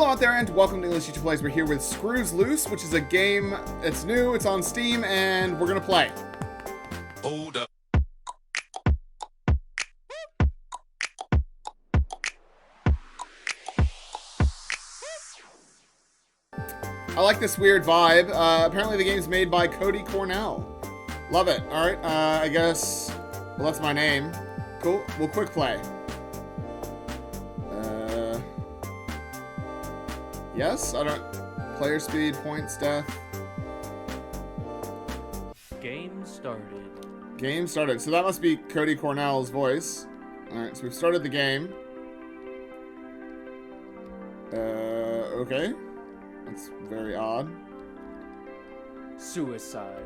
Hello out there, and welcome to English Teacher Plays. We're here with Screws Loose, which is a game. It's new, it's on Steam, and we're gonna play. Hold up. I like this weird vibe. Apparently the game's made by Cody Cornell. Love it. Alright, I guess... Well, that's my name. Cool. We'll quick play. Yes? I don't... Player speed, points, death. Game started. Game started. So that must be Cody Cornell's voice. Alright, so we've started the game. Okay. That's very odd. Suicide.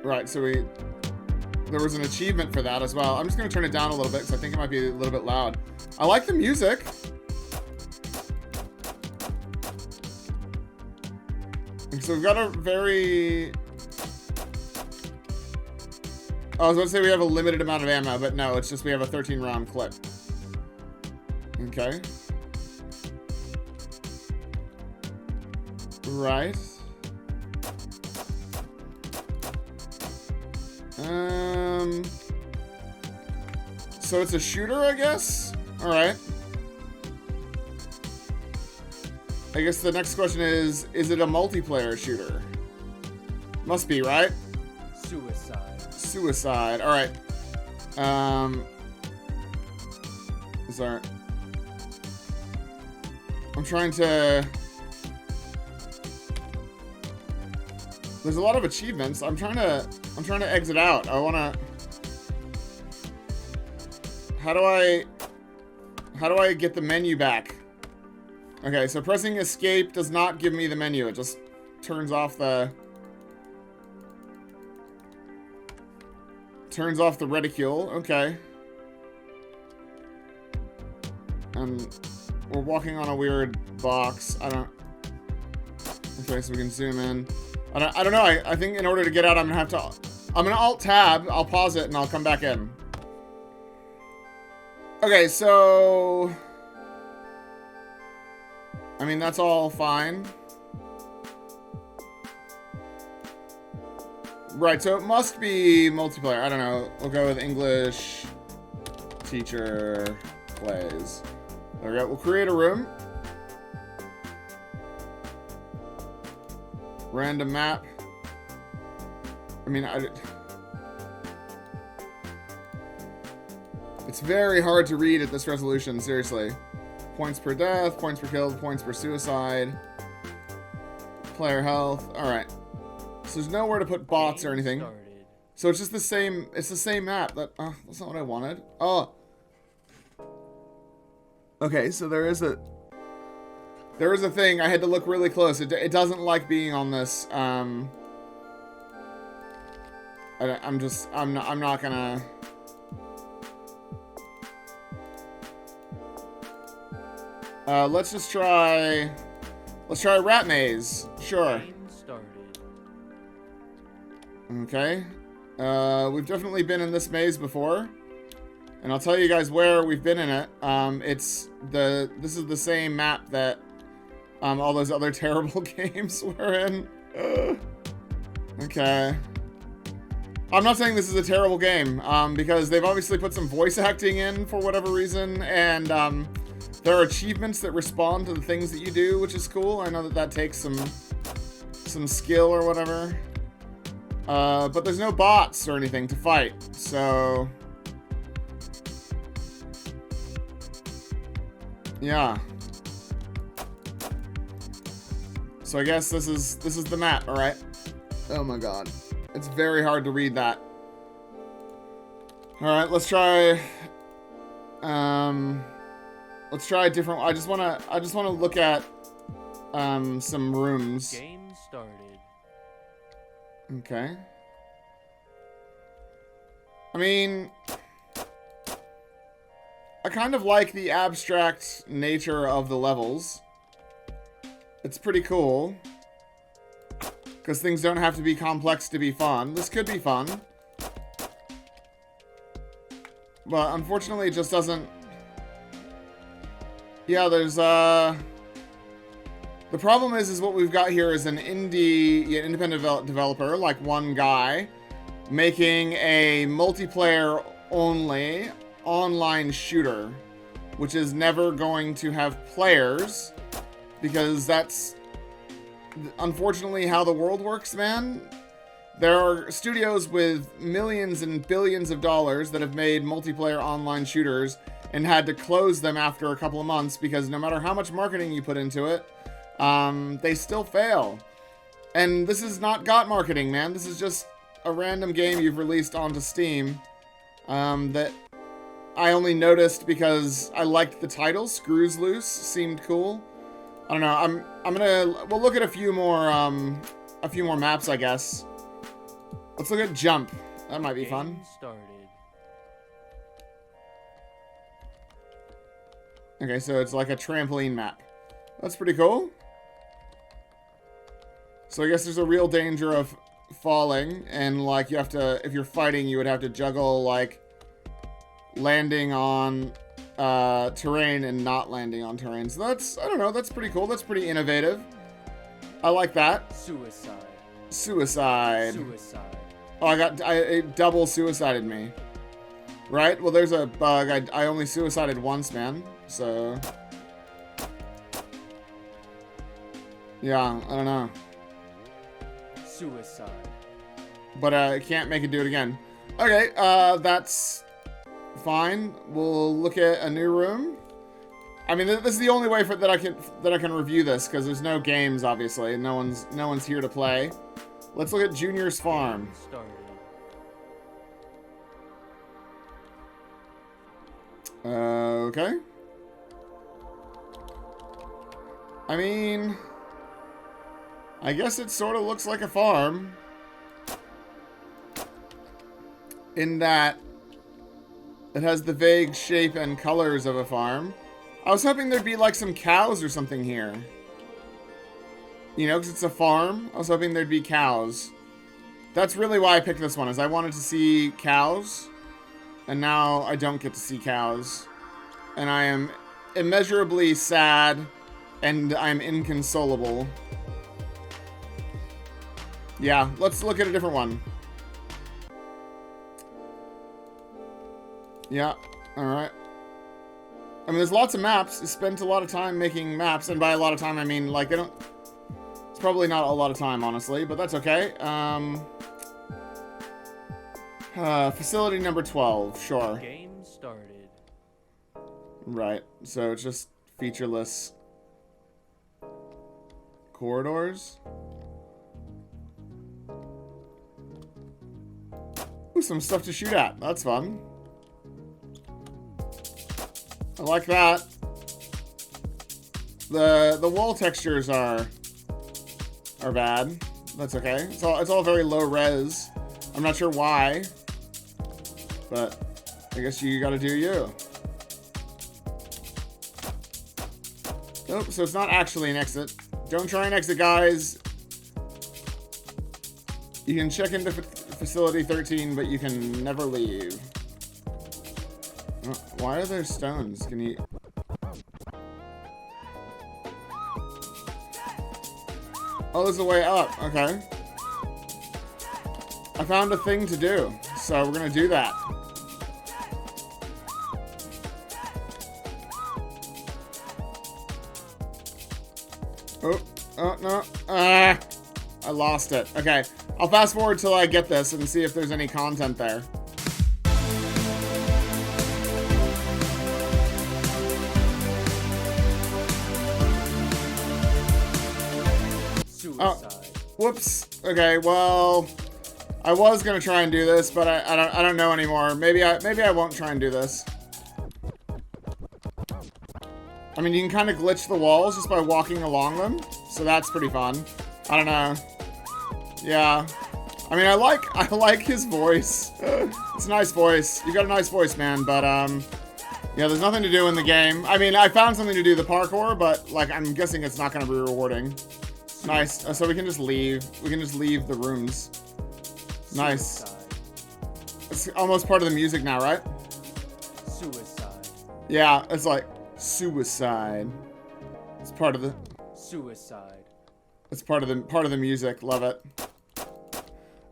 Right, so there was an achievement for that as well. I'm just going to turn it down a little bit because I think it might be a little bit loud. I like the music. So we've got a very... I was about to say we have a limited amount of ammo, but no, it's just we have a 13-round clip. Okay. Right. So it's a shooter, I guess? Alright. I guess the next question is it a multiplayer shooter? Must be, right? Suicide. Suicide, alright. Is there... I'm trying to... There's a lot of achievements. I'm trying to exit out. I wanna... How do I get the menu back? Okay, so pressing escape does not give me the menu. It just turns off the reticule. Okay. And we're walking on a weird box. I don't... Okay, so we can zoom in. I don't know. I think in order to get out, I'm gonna have to... I'm gonna Alt-Tab. I'll pause it, and I'll come back in. Okay, so... I mean, that's all fine. Right, so it must be multiplayer. I don't know. We'll go with English Teacher Plays. There we go. We'll create a room. Random map. I mean, it's very hard to read at this resolution, seriously. Points per death, points per kill, points per suicide. Player health. Alright. So there's nowhere to put bots or anything. So it's just the same, it's the same map. That's not what I wanted. Oh. Okay, so there is a thing. I had to look really close. It doesn't like being on this. I'm not gonna... let's try Rat Maze. Sure. Okay. We've definitely been in this maze before. And I'll tell you guys where we've been in it. This is the same map that all those other terrible games were in. Okay. I'm not saying this is a terrible game, because they've obviously put some voice acting in for whatever reason, and there are achievements that respond to the things that you do, which is cool. I know that takes some skill or whatever. But there's no bots or anything to fight, so... Yeah. So I guess this is the map, alright? Oh my god. It's very hard to read that. Alright, let's try... Let's try a different... I just wanna look at some rooms. Game started. Okay. I mean, I kind of like the abstract nature of the levels. It's pretty cool. Because things don't have to be complex to be fun. This could be fun. But unfortunately it just doesn't... Yeah, there's The problem is what we've got here is an independent developer, like one guy, making a multiplayer only online shooter, which is never going to have players, because that's unfortunately how the world works, man. There are studios with millions and billions of dollars that have made multiplayer online shooters and had to close them after a couple of months because no matter how much marketing you put into it, they still fail. And this is not GOT marketing, man. This is just a random game you've released onto Steam that I only noticed because I liked the title. Screws Loose seemed cool. I don't know. We'll look at a few more maps, I guess. Let's look at Jump. That might be fun. Started. Okay, so it's like a trampoline map. That's pretty cool. So I guess there's a real danger of falling, and like you have to, if you're fighting, you would have to juggle like landing on terrain and not landing on terrain. So that's, I don't know, that's pretty cool. That's pretty innovative. I like that. Suicide. Suicide. Suicide. Oh, it double suicided me. Right? Well, there's a bug. I only suicided once, man. So yeah, I don't know. Suicide. But I can't make it do it again. Okay, that's fine. We'll look at a new room. I mean, this is the only way that I can review this because there's no games, obviously. No one's here to play. Let's look at Junior's Farm. Started. Okay. I mean, I guess it sort of looks like a farm. In that it has the vague shape and colors of a farm. I was hoping there'd be like some cows or something here. You know, because it's a farm. I was hoping there'd be cows. That's really why I picked this one, is I wanted to see cows. And now I don't get to see cows. And I am immeasurably sad. And I'm inconsolable. Yeah, let's look at a different one. Yeah, alright. I mean, there's lots of maps. I spent a lot of time making maps. And by a lot of time, I mean, like, they don't... It's probably not a lot of time, honestly, but that's okay. Facility number 12, sure. Game started. Right, so it's just featureless corridors. Ooh, some stuff to shoot at. That's fun. I like that. The wall textures are bad. That's okay. It's all very low res. I'm not sure why, but I guess you gotta do you. Oh, so it's not actually an exit. Don't try and exit, guys. You can check into facility 13, but you can never leave. Oh, why are there stones? Can you... Oh, there's a way up. Okay. I found a thing to do, so we're gonna do that. Oh, no. I lost it. Okay. I'll fast forward till I get this and see if there's any content there. Suicide. Oh, whoops. Okay, well, I was gonna try and do this, but I don't know anymore. Maybe I won't try and do this. I mean, you can kind of glitch the walls just by walking along them, so that's pretty fun. I don't know. Yeah. I mean, I like his voice. It's a nice voice. You got a nice voice, man, but yeah, there's nothing to do in the game. I mean, I found something to do the parkour, but like I'm guessing it's not gonna be rewarding. Nice. So we can just leave. We can just leave the rooms. Nice. Suicide. It's almost part of the music now, right? Suicide. Yeah, it's like suicide. It's part of the Suicide. It's part of the music. Love it.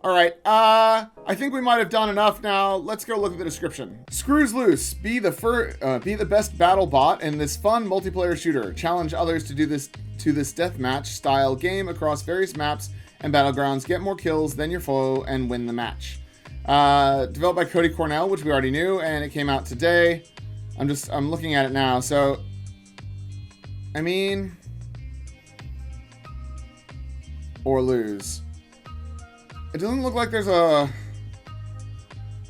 All right. I think we might have done enough now. Let's go look at the description. Screws loose. Be the best battle bot in this fun multiplayer shooter. Challenge others to do this deathmatch style game across various maps and battlegrounds. Get more kills than your foe and win the match. Developed by Cody Cornell, which we already knew, and it came out today. I'm looking at it now. So, I mean, or lose. It doesn't look like there's a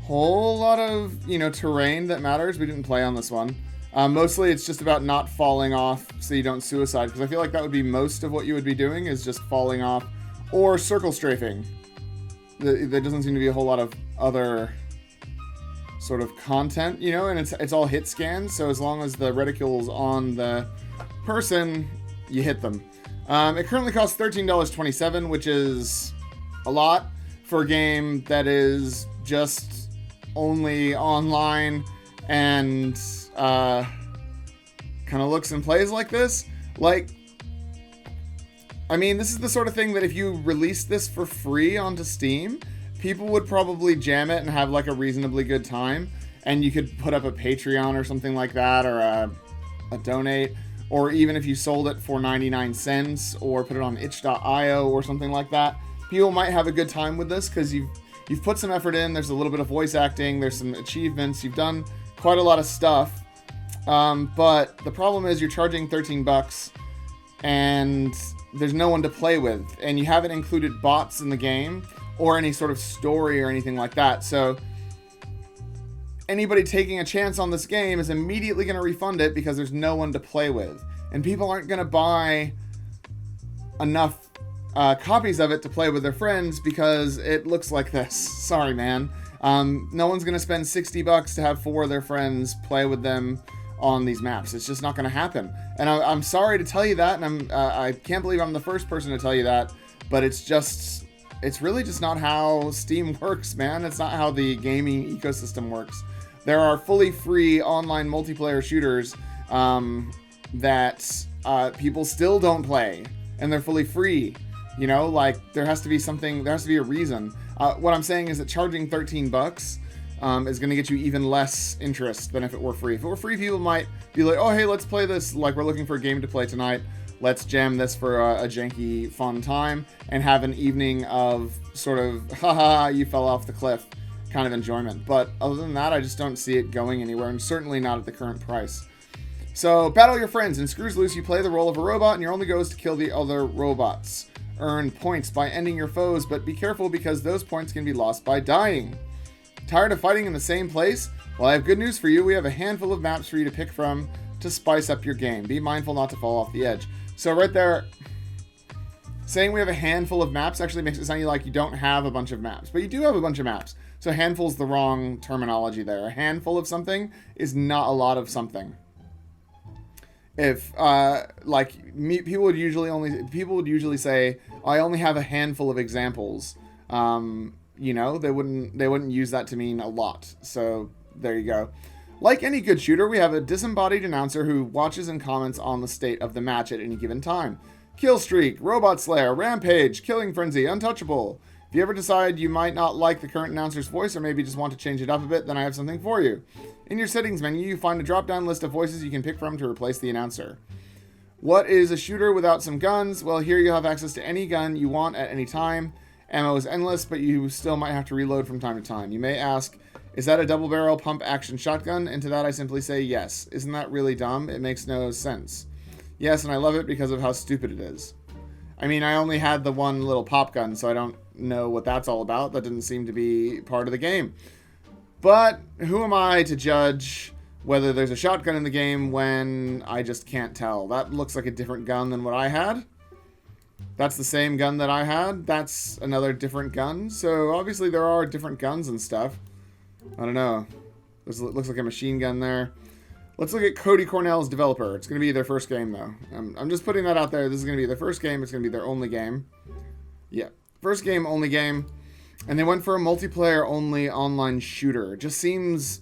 whole lot of, terrain that matters. We didn't play on this one. Mostly it's just about not falling off so you don't suicide, because I feel like that would be most of what you would be doing, is just falling off or circle strafing. There doesn't seem to be a whole lot of other sort of content, and it's all hit scans, so as long as the reticule's on the person, you hit them. It currently costs $13.27, which is a lot for a game that is just only online and kind of looks and plays like this. Like, I mean, this is the sort of thing that if you release this for free onto Steam, people would probably jam it and have like a reasonably good time, and you could put up a Patreon or something like that, or a donate, or even if you sold it for 99 cents or put it on itch.io or something like that. People might have a good time with this because you've put some effort in. There's a little bit of voice acting. There's some achievements. You've done quite a lot of stuff. But the problem is you're charging $13 and there's no one to play with. And you haven't included bots in the game or any sort of story or anything like that. So anybody taking a chance on this game is immediately going to refund it because there's no one to play with. And people aren't going to buy enough copies of it to play with their friends because it looks like this. Sorry, man. No one's going to spend $60 to have 4 of their friends play with them on these maps. It's just not going to happen. And I'm sorry to tell you that, and I can't believe I'm the first person to tell you that, but it's really just not how Steam works, man. It's not how the gaming ecosystem works. There are fully free online multiplayer shooters that people still don't play, and they're fully free. Like, there has to be a reason. What I'm saying is that charging $13 is going to get you even less interest than if it were free. If it were free, people might be like, oh, hey, let's play this. Like, we're looking for a game to play tonight. Let's jam this for a janky, fun time and have an evening of sort of, haha, you fell off the cliff kind of enjoyment. But other than that, I just don't see it going anywhere, and certainly not at the current price. So, battle your friends. In Screws Loose, you play the role of a robot, and your only goal is to kill the other robots. Earn points by ending your foes, but be careful because those points can be lost by dying. Tired of fighting in the same place? Well, I have good news for you. We have a handful of maps for you to pick from to spice up your game. Be mindful not to fall off the edge. So right there, saying we have a handful of maps actually makes it sound like you don't have a bunch of maps, but you do have a bunch of maps. So handful's the wrong terminology there. A handful of something is not a lot of something. If people would usually say, I only have a handful of examples. They wouldn't use that to mean a lot. So there you go. Like any good shooter, we have a disembodied announcer who watches and comments on the state of the match at any given time. Kill streak, robot slayer, rampage, killing frenzy, untouchable. If you ever decide you might not like the current announcer's voice, or maybe just want to change it up a bit, then I have something for you. In your settings menu, you find a drop-down list of voices you can pick from to replace the announcer. What is a shooter without some guns? Well, here you have access to any gun you want at any time. Ammo is endless, but you still might have to reload from time to time. You may ask, is that a double-barrel pump-action shotgun? And to that I simply say yes. Isn't that really dumb? It makes no sense. Yes, and I love it because of how stupid it is. I mean, I only had the one little pop gun, so I don't know what that's all about. That didn't seem to be part of the game. But who am I to judge whether there's a shotgun in the game when I just can't tell? That looks like a different gun than what I had. That's the same gun that I had. That's another different gun. So obviously there are different guns and stuff. I don't know. This looks like a machine gun there. Let's look at Cody Cornell's developer. It's going to be their first game, though. I'm just putting that out there. This is going to be their first game. It's going to be their only game. Yeah. First game, only game. And they went for a multiplayer-only online shooter. It just seems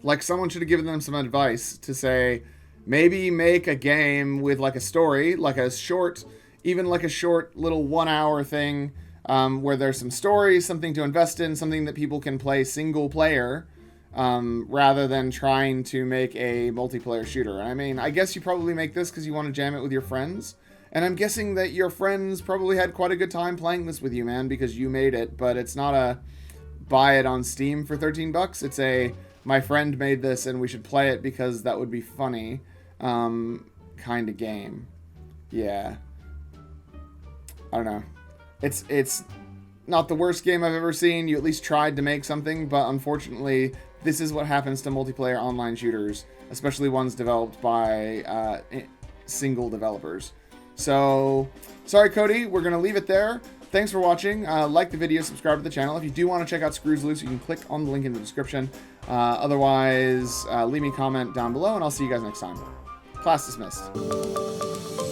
like someone should have given them some advice to say, maybe make a game with like a story, like a short, even like a short little 1 hour thing, where there's some story, something to invest in, something that people can play single player, rather than trying to make a multiplayer shooter. I mean, I guess you probably make this because you want to jam it with your friends. And I'm guessing that your friends probably had quite a good time playing this with you, man, because you made it. But it's not a buy it on Steam for $13. It's a my friend made this and we should play it because that would be funny kind of game. Yeah. I don't know. It's not the worst game I've ever seen. You at least tried to make something, but unfortunately, this is what happens to multiplayer online shooters, especially ones developed by single developers. So, sorry, Cody. We're going to leave it there. Thanks for watching. Like the video, subscribe to the channel. If you do want to check out Screws Loose, you can click on the link in the description. Otherwise, leave me a comment down below, and I'll see you guys next time. Class dismissed.